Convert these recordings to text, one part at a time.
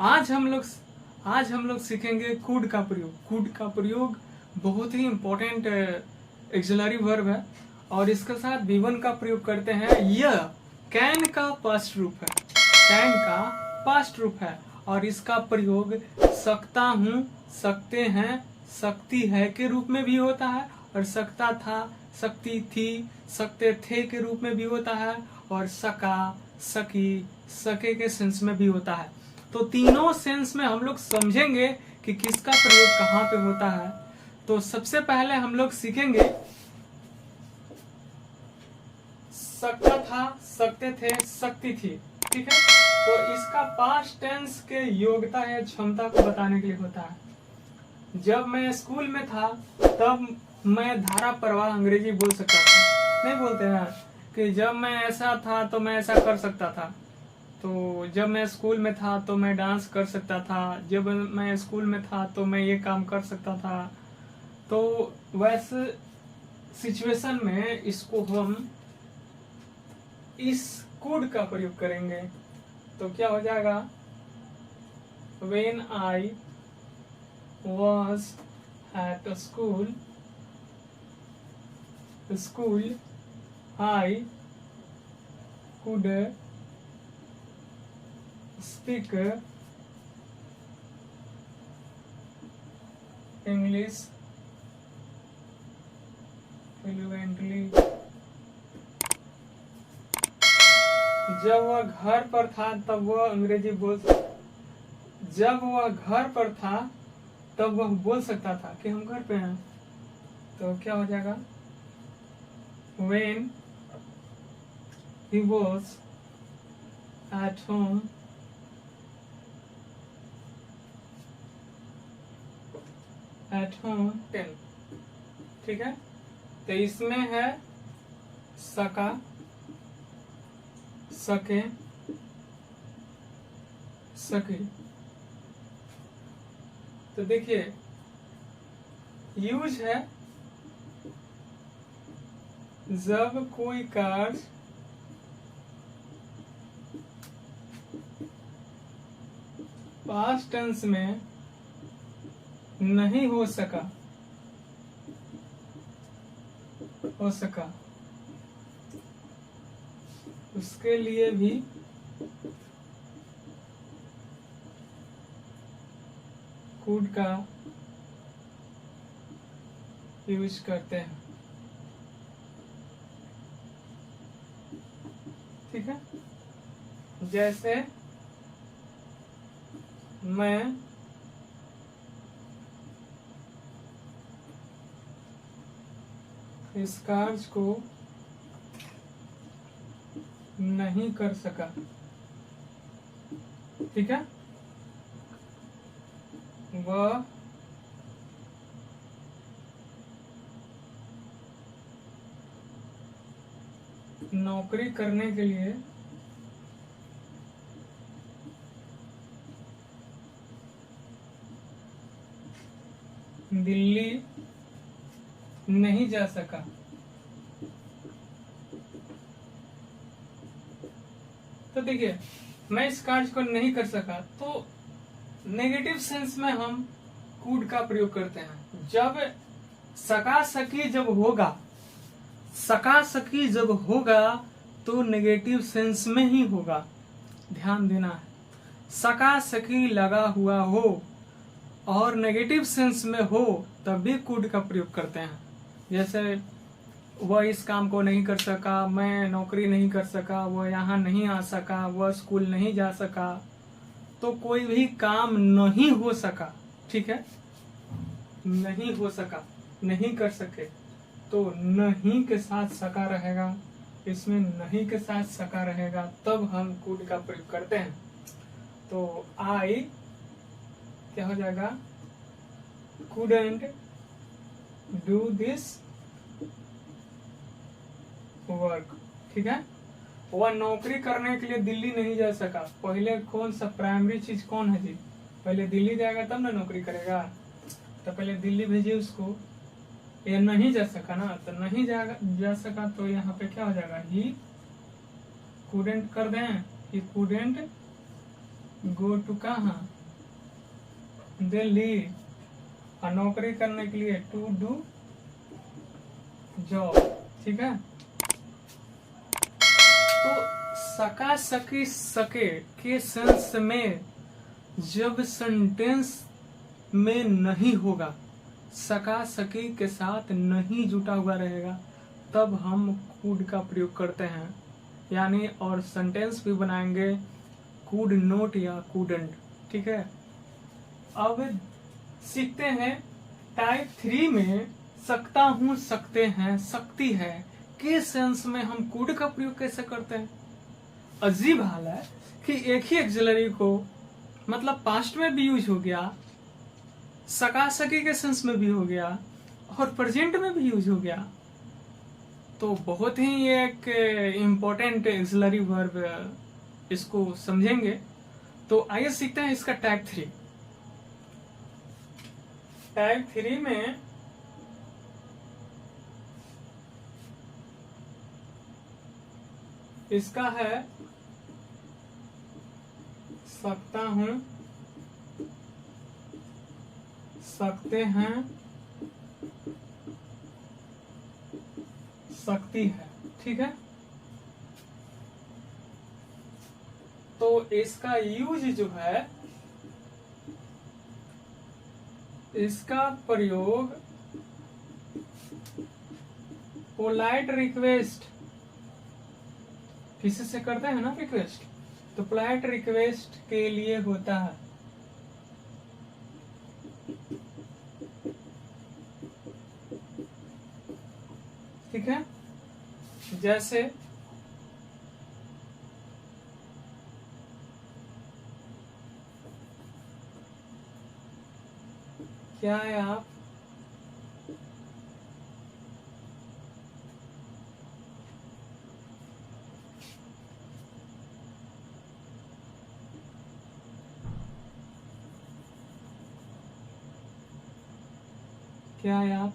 आज हम लोग सीखेंगे कुड का प्रयोग। कुड का प्रयोग बहुत ही इम्पोर्टेंट एक्सिलरी वर्ब है और इसके साथ V1 का प्रयोग करते हैं। यह कैन का पास्ट रूप है, कैन का पास्ट रूप है और इसका प्रयोग सकता हूँ, सकते हैं, सकती है के रूप में भी होता है और सकता था, सकती थी, सकते थे के रूप में भी होता है और सका, सकी, सके के सेंस में भी होता है। तो तीनों सेंस में हम लोग समझेंगे कि किसका प्रयोग कहाँ पे होता है। तो सबसे पहले हम लोग सीखेंगे सकता था, सकते थे, सकती थी। ठीक है, तो इसका पास्ट टेंस के योग्यता या क्षमता को बताने के लिए होता है। जब मैं स्कूल में था तब मैं धारा प्रवाह अंग्रेजी बोल सकता था। नहीं बोलते हैं कि जब मैं ऐसा था तो मैं ऐसा कर सकता था। तो जब मैं स्कूल में था तो मैं डांस कर सकता था, जब मैं स्कूल में था तो मैं ये काम कर सकता था। तो वैसे सिचुएशन में इसको हम इस कुड का प्रयोग करेंगे। तो क्या हो जाएगा, When I was at school, I could speak English fluently। जब वह घर पर था तब वह अंग्रेजी जब वह घर पर था तब वह बोल सकता था कि हम घर पे हैं। तो क्या हो जाएगा, When he was at home, ठीक है। तो इसमें है सका, सके, सके। तो देखिए यूज है जब कोई कार्य पास्ट टेंस में नहीं हो सका उसके लिए भी कुड का यूज करते हैं। ठीक है, जैसे मैं इस कार्य को नहीं कर सका। ठीक है, वह नौकरी करने के लिए दिल्ली नहीं जा सका। तो देखिए मैं इस कार्य को नहीं कर सका, तो नेगेटिव सेंस में हम कुड का प्रयोग करते हैं। जब सका सकी जब होगा तो नेगेटिव सेंस में ही होगा, ध्यान देना है। सका सकी लगा हुआ हो और नेगेटिव सेंस में हो तब भी कुड का प्रयोग करते हैं। जैसे वह इस काम को नहीं कर सका, मैं नौकरी नहीं कर सका, वह यहाँ नहीं आ सका, वह स्कूल नहीं जा सका। तो कोई भी काम नहीं हो सका, ठीक है, नहीं हो सका, नहीं कर सके, तो नहीं के साथ सका रहेगा, इसमें नहीं के साथ सका रहेगा, तब हम कुड का प्रयोग करते हैं। तो आई क्या हो जाएगा, couldn't do this work। ठीक है, वह नौकरी करने के लिए दिल्ली नहीं जा सका। पहले कौन सा प्राइमरी चीज कौन है जी, पहले दिल्ली जाएगा तब ना नौकरी करेगा। तो पहले दिल्ली भेजिए उसको, ये नहीं जा सका ना, तो नहीं जा सका, तो यहाँ पे क्या हो जाएगा, ही couldn't कर दें, he couldn't गो टू कहाँ, दिल्ली, और नौकरी करने के लिए टू डू जॉब। ठीक है, तो सका सकी सके के सेंस में जब सेंटेंस में नहीं होगा, सका सकी के साथ नहीं जुटा हुआ रहेगा, तब हम कुड का प्रयोग करते हैं। यानी और सेंटेंस भी बनाएंगे कुड नोट या कुडंट। ठीक है, अब सीखते हैं टाइप 3 में सकता हूं, सकते हैं, सकती है के सेंस में हम कुड का प्रयोग कैसे करते हैं। अजीब हाल है कि एक ही एक्सिलरी को मतलब पास्ट में भी यूज हो गया, सका सकी के सेंस में भी हो गया और प्रेजेंट में भी यूज हो गया। तो बहुत ही एक इम्पोर्टेंट एक्सिलरी वर्ब, इसको समझेंगे। तो आइए सीखते हैं इसका टाइप 3। टाइप 3 में इसका है सकता हूं, सकते हैं, सकती है। ठीक है, तो इसका यूज जो है, इसका प्रयोग पोलाइट रिक्वेस्ट, किसी से करते हैं ना रिक्वेस्ट, तो पोलाइट रिक्वेस्ट के लिए होता है। ठीक है, जैसे क्या है आप क्या है आप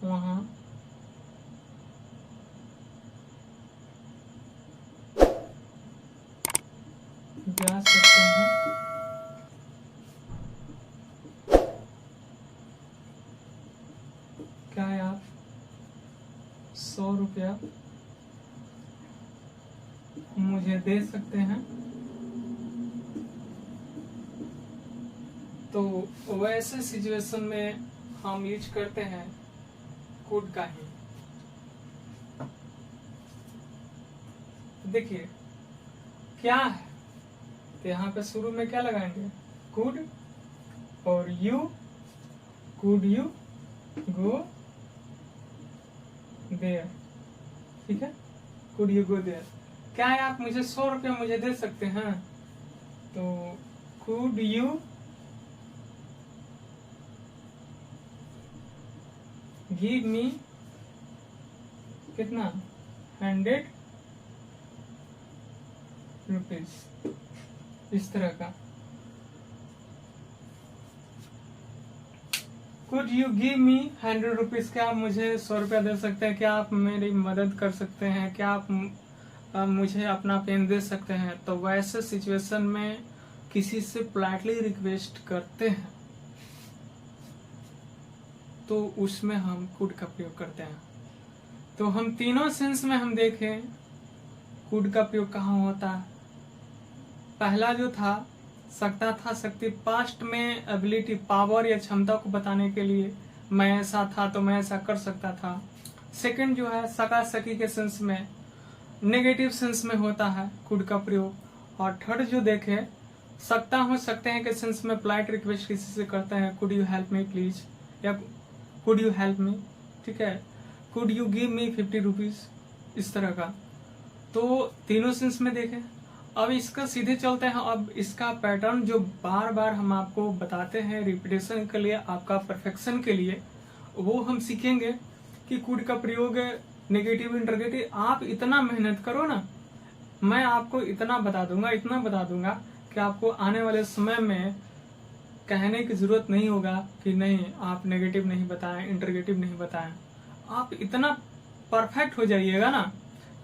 वहां जा सकते हैं, क्या है आप 100 रुपया मुझे दे सकते हैं। तो वैसे सिचुएशन में हम यूज करते हैं कुड का ही। देखिए क्या है, तो यहाँ पे शुरू में क्या लगाएंगे, कुड, और you, could you go there. ठीक है, कुड यू गो देयर। क्या है आप मुझे 100 रुपया मुझे दे सकते हैं, तो कुड यू गिव मी कितना 100 रुपीज, इस तरह का। Could you give me 100 rupees, क्या आप मुझे 100 रुपया दे सकते हैं, क्या आप मेरी मदद कर सकते हैं, क्या आप मुझे अपना पेन दे सकते हैं। तो वैसे सिचुएशन में किसी से पोलाइटली रिक्वेस्ट करते हैं तो उसमें हम कुड का प्रयोग करते हैं। तो हम तीनों सेंस में हम देखें कुड का प्रयोग कहाँ होता है। पहला जो था सकता था, सकती, पास्ट में एबिलिटी, पावर या क्षमता को बताने के लिए, मैं ऐसा था तो मैं ऐसा कर सकता था। सेकंड जो है सका सकी के सेंस में, नेगेटिव सेंस में होता है कुड का प्रयोग। और थर्ड जो देखे सकता हूँ, सकते हैं के सेंस में पोलाइट रिक्वेस्ट किसी से करते हैं, could you help me please, या कुड यू हेल्प मी। ठीक है, could you give me 50 rupees, इस तरह का। तो तीनों सेंस में देखें। अब इसका सीधे चलते हैं। अब इसका पैटर्न जो बार बार हम आपको बताते हैं रिपीटेशन के लिए, आपका परफेक्शन के लिए, वो हम सीखेंगे कि कुड का प्रयोग नेगेटिव इंटरगेटिव। आप इतना मेहनत करो ना, मैं आपको इतना बता दूंगा कि आपको आने वाले समय में कहने की जरूरत नहीं होगा कि नहीं आप नेगेटिव नहीं बताएं, इंटरगेटिव नहीं बताएं। आप इतना परफेक्ट हो जाइएगा ना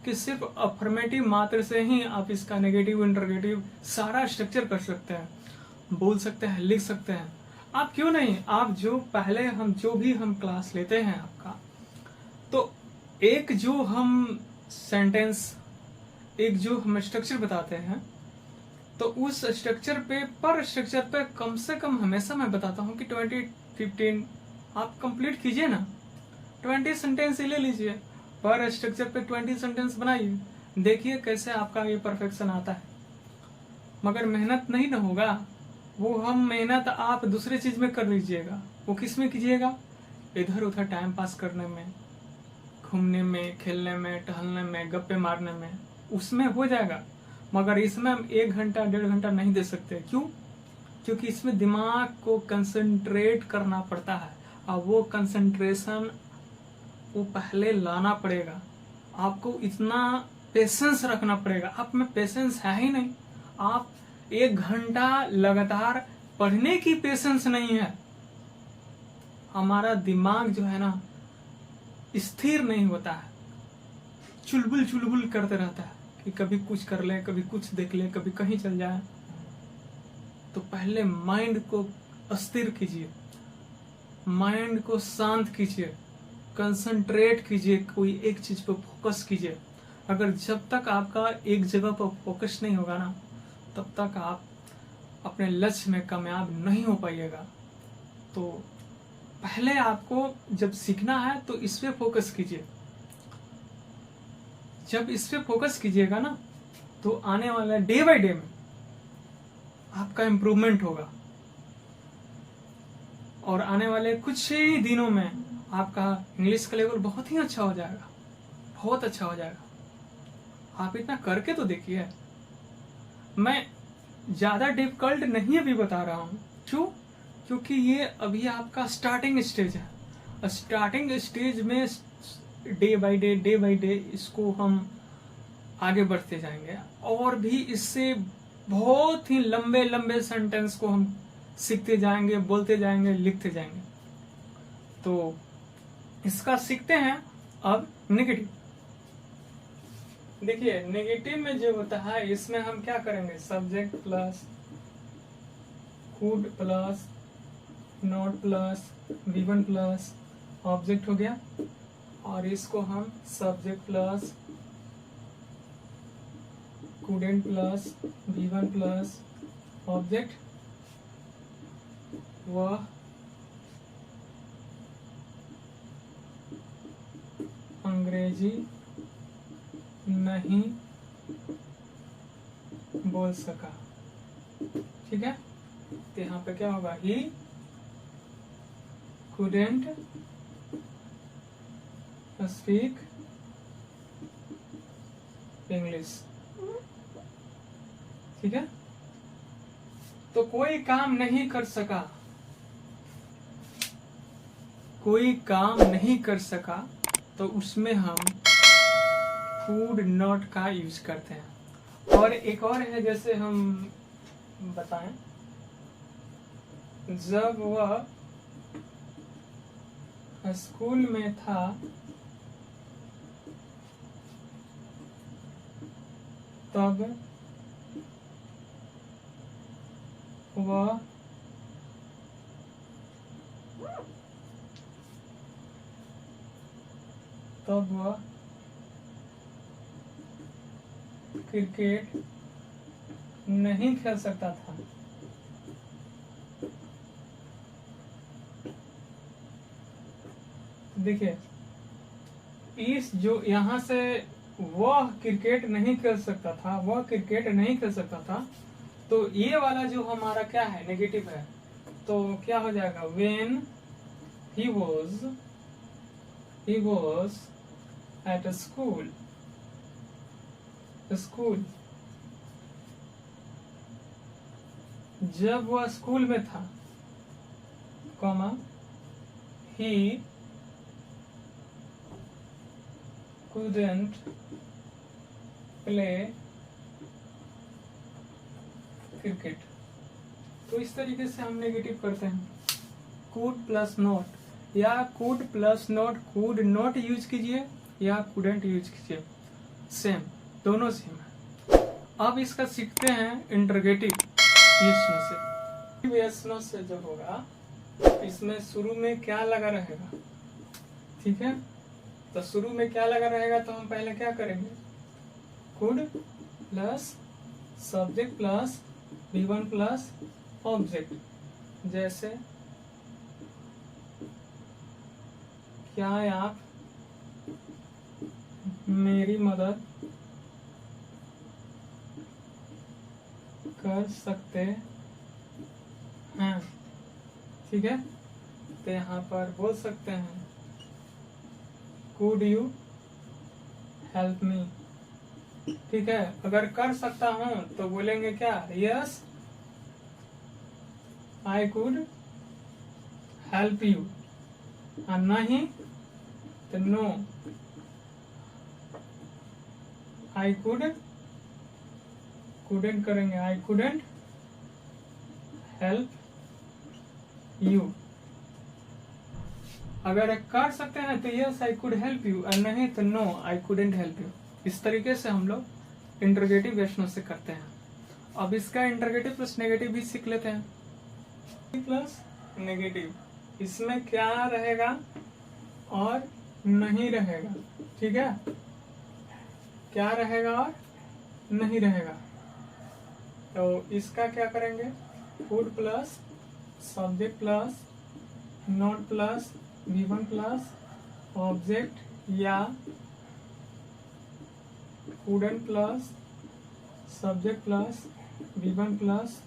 कि सिर्फ अफर्मेटिव मात्र से ही आप इसका नेगेटिव इंटरोगेटिव सारा स्ट्रक्चर कर सकते हैं, बोल सकते हैं, लिख सकते हैं। आप क्यों नहीं, आप जो पहले हम क्लास लेते हैं आपका, तो एक जो हम सेंटेंस, एक जो हम स्ट्रक्चर बताते हैं, तो उस स्ट्रक्चर पे, पर स्ट्रक्चर पे कम से कम हमेशा मैं बताता हूँ कि 20-15 आप कंप्लीट कीजिए ना। 20 सेंटेंस ही ले लीजिए, पर स्ट्रक्चर पे 20 सेंटेंस बनाइए, देखिए कैसे आपका ये परफेक्शन आता है। मगर मेहनत नहीं ना होगा, वो हम मेहनत आप दूसरे चीज में कर लीजिएगा। वो किस में कीजिएगा? इधर उधर टाइम पास करने में, घूमने में, खेलने में, टहलने में, गप्पे मारने में, उसमें हो जाएगा। मगर इसमें हम 1 घंटा 1.5 घंटा नहीं दे सकते। क्यों? क्योंकि इसमें दिमाग को कंसंट्रेट करना पड़ता है, और वो कंसंट्रेशन वो पहले लाना पड़ेगा। आपको इतना पेशेंस रखना पड़ेगा। आप में पेशेंस है ही नहीं। आप 1 घंटा लगातार पढ़ने की पेशेंस नहीं है। हमारा दिमाग जो है ना, स्थिर नहीं होता है, चुलबुल चुलबुल करते रहता है कि कभी कुछ कर ले, कभी कुछ देख ले, कभी कहीं चल जाए। तो पहले माइंड को अस्थिर कीजिए, माइंड को शांत कीजिए, कंसंट्रेट कीजिए, कोई एक चीज पर फोकस कीजिए। अगर जब तक आपका एक जगह पर फोकस नहीं होगा ना, तब तक आप अपने लक्ष्य में कामयाब नहीं हो पाइएगा। तो पहले आपको जब सीखना है तो इस पे फोकस कीजिए। जब इस पे फोकस कीजिएगा ना, तो आने वाला डे बाय डे में आपका इम्प्रूवमेंट होगा, और आने वाले कुछ ही दिनों में आपका इंग्लिश का लेवल बहुत ही अच्छा हो जाएगा, बहुत अच्छा हो जाएगा। आप इतना करके तो देखिए। मैं ज्यादा डिफिकल्ट नहीं अभी बता रहा हूं। क्यों? क्योंकि ये अभी आपका स्टार्टिंग स्टेज है। स्टार्टिंग स्टेज में डे बाय डे इसको हम आगे बढ़ते जाएंगे, और भी इससे बहुत ही लंबे लंबे सेंटेंस को हम सीखते जाएंगे, बोलते जाएंगे, लिखते जाएंगे। तो इसका सीखते हैं अब नेगेटिव। देखिए नेगेटिव में जो होता है, इसमें हम क्या करेंगे? Subject plus could plus not plus V1 plus object हो गया, और इसको हम subject plus couldn't plus V1 plus object, वह अंग्रेजी नहीं बोल सका। ठीक है, तो यहाँ पे क्या होगा? ही couldn't speak English। ठीक है, तो कोई काम नहीं कर सका, कोई काम नहीं कर सका, तो उसमें हम could not का यूज करते हैं। और एक और है, जैसे हम बताएं, जब वह स्कूल में था तब वह क्रिकेट नहीं खेल सकता था। देखिए, इस जो यहाँ से वह क्रिकेट नहीं खेल सकता था, वह क्रिकेट नहीं खेल सकता था, तो ये वाला जो हमारा क्या है? नेगेटिव है। तो क्या हो जाएगा? when he was at a school, जब वह स्कूल में था, comma, he couldn't play cricket. तो इस तरीके से हम नेगेटिव करते हैं। could प्लस नॉट, या could plus not, could not use कीजिए या couldn't यूज कीजिए। सेम, दोनों सेम है। अब इसका सीखते हैं इंटरोगेटिव यशनो से जो होगा इसमें शुरू में क्या लगा रहेगा, ठीक है। तो शुरू में क्या लगा रहेगा, तो हम पहले क्या करेंगे, could plus subject plus V1 plus object. जैसे क्या आप मेरी मदद कर सकते हैं, ठीक है। तो यहाँ पर बोल सकते हैं कुड यू हेल्प मी, ठीक है। अगर कर सकता हूं तो बोलेंगे क्या, yes I could help you, और नहीं तो नो आई कुडेंट करेंगे, आई कुडेंट हेल्प यू। अगर कर सकते हैं तो yes I could help you, और नहीं तो no I couldn't help you. इस तरीके से हम लोग इंटरोगेटिव क्वेश्चनों से करते हैं। अब इसका इंटरोगेटिव प्लस नेगेटिव भी सीख लेते हैं। प्लस नेगेटिव, इसमें क्या रहेगा और नहीं रहेगा, ठीक है। क्या रहेगा और नहीं रहेगा, तो इसका क्या करेंगे, could plus subject plus not plus V1 plus object, या couldn't plus subject plus V1 plus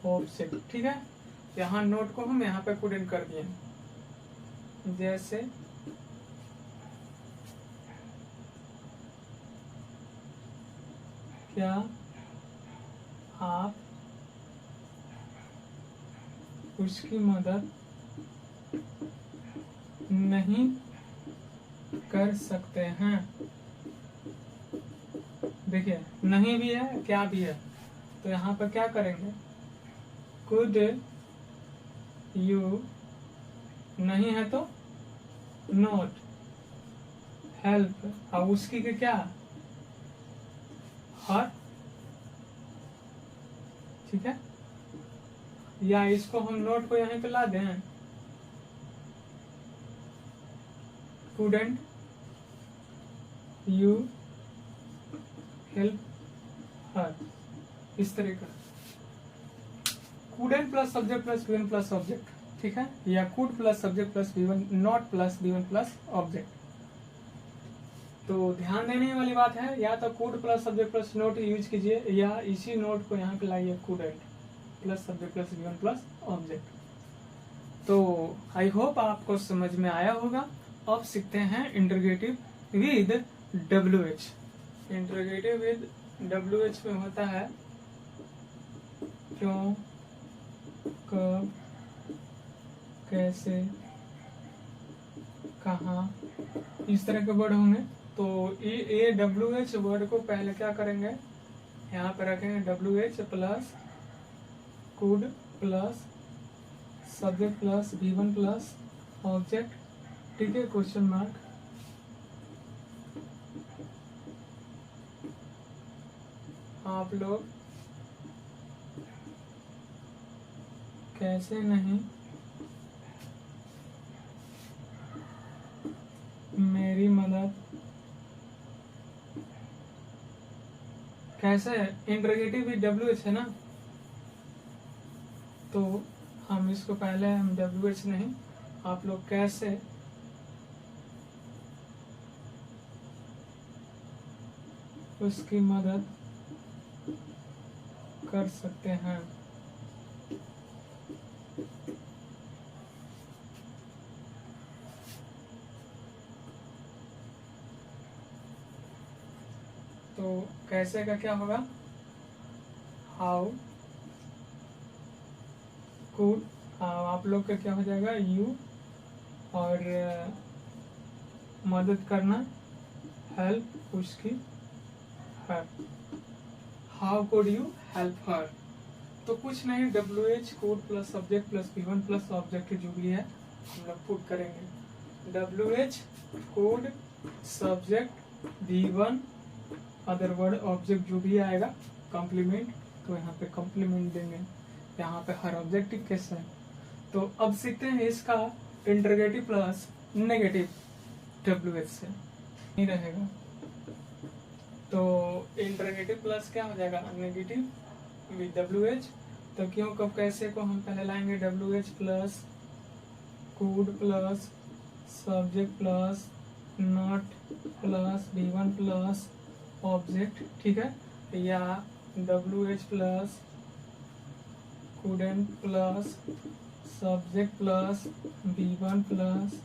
object, ठीक है। यहाँ नोट को हम यहाँ पे कुडंट कर दिए। जैसे क्या आप उसकी मदद नहीं कर सकते हैं। देखिए नहीं भी है, क्या भी है, तो यहाँ पर क्या करेंगे, कुड यू, नहीं है तो नॉट हेल्प, और उसकी के क्या, हर, ठीक है। या इसको हम नोट को यहीं पे ला दें, कुडंट यू हेल्प हर, इस तरीके couldn't plus subject plus V1 plus object, ठीक है। या could plus subject plus V1 not plus V1 plus object. तो ध्यान देने वाली बात है, या तो could plus subject plus note use कीजिए, या इसी नोट को यहाँ पे लाइए, couldn't plus subject plus V1 plus object. तो आई होप आपको समझ में आया होगा। अब सीखते हैं interrogative with WH। Interrogative with WH में होता है क्यों, कब, कैसे, कहाँ, इस तरह के वर्ड होंगे। तो ये WH वर्ड को पहले क्या करेंगे, यहाँ पे रखेंगे WH plus could plus subject plus V1 plus object, ठीक है, क्वेश्चन मार्क। आप लोग कैसे नहीं मेरी मदद, कैसे, इंटरोगेटिव विद WH है ना, तो हम इसको पहले हम WH नहीं, आप लोग कैसे उसकी मदद कर सकते हैं। तो कैसे का क्या होगा, हाउ कुड, आप लोग का क्या हो जाएगा, यू, और मदद करना, हेल्प उसकी, her, how could you help her. तो कुछ नहीं, WH could plus subject plus V1 plus object जो भी है हम लोग पुट करेंगे। WH could subject V1 other word object जो भी आएगा कॉम्प्लीमेंट, तो यहाँ पे कॉम्प्लीमेंट देंगे। यहाँ पे हर ऑब्जेक्टिव केस है। तो अब सीखते हैं इसका इंटरोगेटिव प्लस नेगेटिव WH से नहीं रहेगा। तो इंटरोगेटिव प्लस क्या हो जाएगा, नेगेटिव विद WH। तो क्यों कब कैसे को हम पहले लाएंगे, WH plus could plus subject plus not plus V1 plus object, ठीक है, या WH plus couldn't plus subject plus V1 plus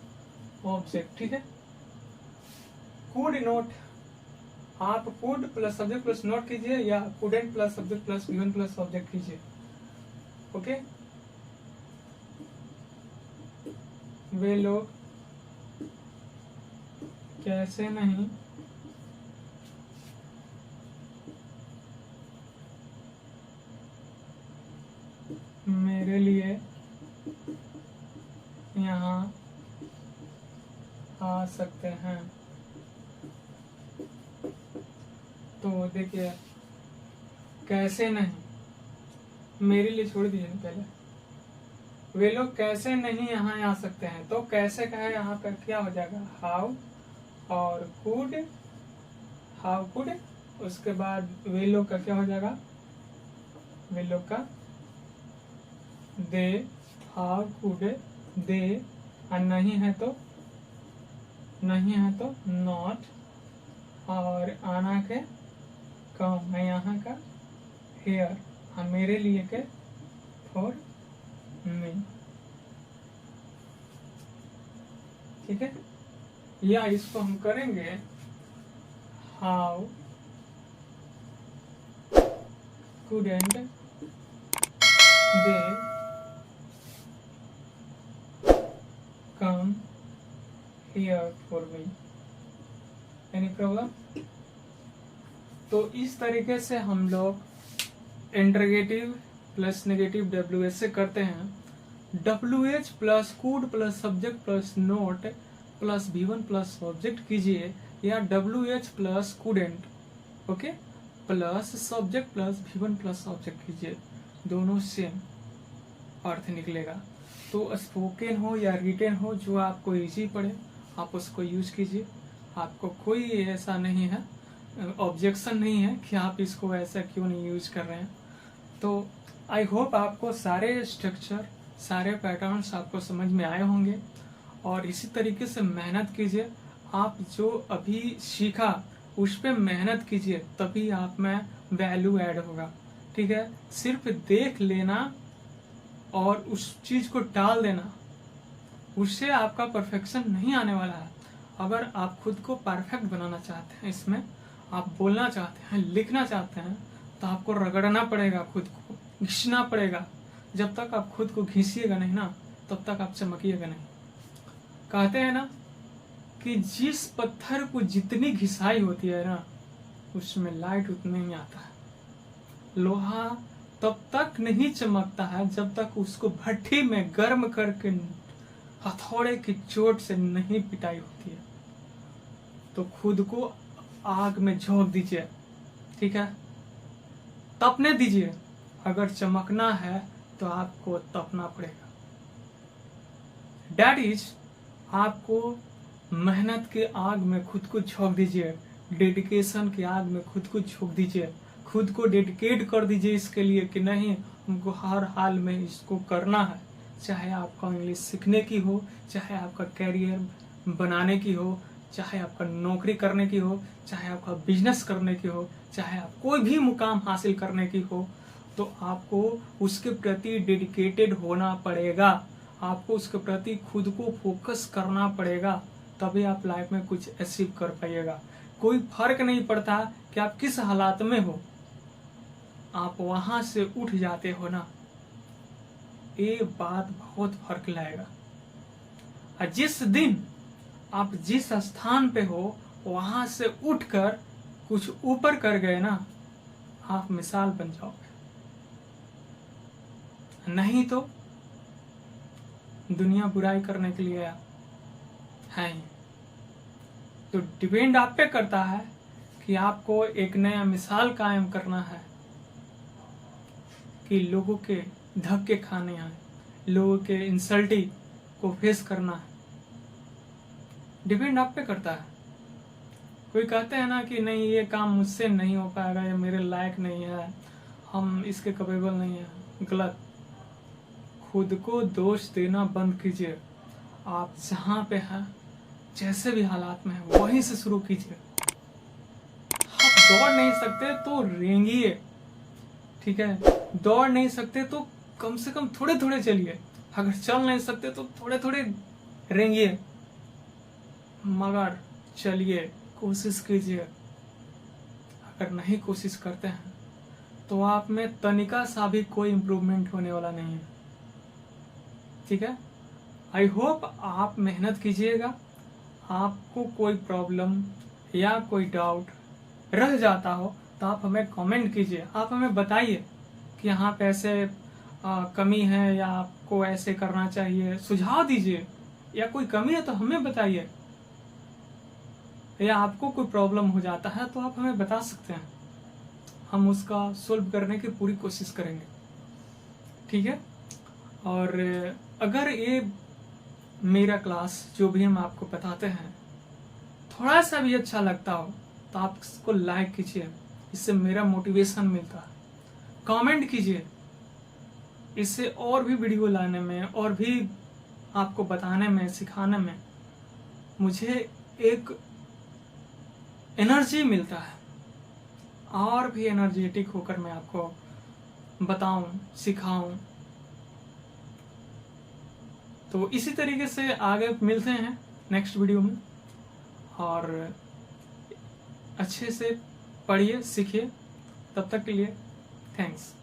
object, ठीक है। could नॉट, आप could plus subject plus not कीजिए या couldn't plus subject plus V1 plus object कीजिए, okay. वे लोग कैसे नहीं मेरे लिए यहाँ आ सकते हैं। तो देखिए कैसे नहीं, मेरे लिए छोड़ दीजिए पहले, वे लोग कैसे नहीं यहाँ आ सकते हैं। तो कैसे का है यहाँ पर क्या हो जाएगा, हाउ और कुड, हाउ कुड, उसके बाद वे लोग का क्या हो जाएगा, वे लोग का दे, हाउ कुड दे, और नहीं है तो नॉट, और आना के कम है यहाँ का हेयर, और मेरे लिए के फॉर मी, ठीक है। या इसको हम करेंगे how couldn't they come here for me, any problem। तो इस तरीके से हम लोग इंटरोगेटिव प्लस नेगेटिव WH से करते हैं। WH plus could plus subject plus note plus V1 plus object कीजिए, या WH plus couldn't, okay, plus subject plus V1 plus object कीजिए, दोनों सेम अर्थ निकलेगा। तो स्पोकन हो या रिटेन हो, जो आपको इजी पड़े आप उसको यूज कीजिए। आपको कोई ऐसा नहीं है, ऑब्जेक्शन नहीं है कि आप इसको ऐसा क्यों नहीं यूज कर रहे हैं। तो आई होप आपको सारे स्ट्रक्चर, सारे पैटर्न्स आपको समझ में आए होंगे, और इसी तरीके से मेहनत कीजिए। आप जो अभी सीखा उस पर मेहनत कीजिए, तभी आप में वैल्यू ऐड होगा, ठीक है। सिर्फ देख लेना और उस चीज को टाल देना, उससे आपका परफेक्शन नहीं आने वाला है। अगर आप खुद को परफेक्ट बनाना चाहते हैं, इसमें आप बोलना चाहते हैं, लिखना चाहते हैं, तो आपको रगड़ना पड़ेगा, खुद को घिसना पड़ेगा। जब तक आप खुद को घिसिएगा नहीं ना, तब तक आप चमकिएगा नहीं। कहते हैं ना कि जिस पत्थर को जितनी घिसाई होती है ना, उसमें लाइट उतने ही आता है। लोहा तब तक नहीं चमकता है जब तक उसको भट्ठी में गर्म करके हथौड़े की चोट से नहीं पिटाई होती है। तो खुद को आग में झोंक दीजिए, ठीक है, तपने दीजिए। अगर चमकना है तो आपको तपना पड़ेगा। डैट इज, आपको मेहनत के आग में खुद को झोंक दीजिए, डेडिकेशन की आग में खुद को झोंक दीजिए, खुद को डेडिकेट कर दीजिए इसके लिए कि नहीं, हमको हर हाल में इसको करना है। चाहे आपका इंग्लिश सीखने की हो, चाहे आपका कैरियर बनाने की हो, चाहे आपका नौकरी करने की हो, चाहे आपका बिजनेस करने की हो, चाहे आप कोई भी मुकाम हासिल करने की हो, तो आपको उसके प्रति डेडिकेटेड होना पड़ेगा। आपको उसके प्रति खुद को फोकस करना पड़ेगा, तभी आप लाइफ में कुछ अचीव कर पाइएगा। कोई फर्क नहीं पड़ता कि आप किस हालात में हो, आप वहां से उठ जाते हो ना, ये बात बहुत फर्क लाएगा। और जिस दिन आप जिस स्थान पे हो वहां से उठकर कुछ ऊपर कर गए ना, आप मिसाल बन जाओगे। नहीं तो दुनिया बुराई करने के लिए है। तो डिपेंड आप पे करता है कि आपको एक नया मिसाल कायम करना है कि लोगों के धक्के खाने हैं, लोगों के इंसल्टिंग को फेस करना है। डिपेंड आप पे करता है। कोई कहते हैं ना कि नहीं ये काम मुझसे नहीं हो पाएगा, ये मेरे लायक नहीं है, हम इसके कैपेबल नहीं है। गलत। खुद को दोष देना बंद कीजिए। आप जहाँ पे हैं, जैसे भी हालात में हैं, वहीं से शुरू कीजिए। आप दौड़ नहीं सकते तो रेंगिए, ठीक है। दौड़ नहीं सकते तो कम से कम थोड़े थोड़े चलिए। अगर चल नहीं सकते तो थोड़े थोड़े रेंगिए, मगर चलिए, कोशिश कीजिए। अगर नहीं कोशिश करते हैं तो आप में तनिका सा भी कोई इम्प्रूवमेंट होने वाला नहीं है, ठीक है। आई होप आप मेहनत कीजिएगा। आपको कोई प्रॉब्लम या कोई डाउट रह जाता हो तो आप हमें कमेंट कीजिए। आप हमें बताइए कि यहाँ पे ऐसे कमी है या आपको ऐसे करना चाहिए, सुझाव दीजिए। या कोई कमी है तो हमें बताइए, या आपको कोई प्रॉब्लम हो जाता है तो आप हमें बता सकते हैं, हम उसका सोल्व करने की पूरी कोशिश करेंगे, ठीक है। और अगर ये मेरा क्लास जो भी हम आपको बताते हैं थोड़ा सा भी अच्छा लगता हो तो आप इसको लाइक कीजिए, इससे मेरा मोटिवेशन मिलता है। कमेंट कीजिए, इससे और भी वीडियो लाने में और भी आपको बताने में, सिखाने में मुझे एक एनर्जी मिलता है, और भी एनर्जेटिक होकर मैं आपको बताऊं, सिखाऊं। तो इसी तरीके से आगे मिलते हैं नेक्स्ट वीडियो में, और अच्छे से पढ़िए, सीखिए। तब तक के लिए थैंक्स।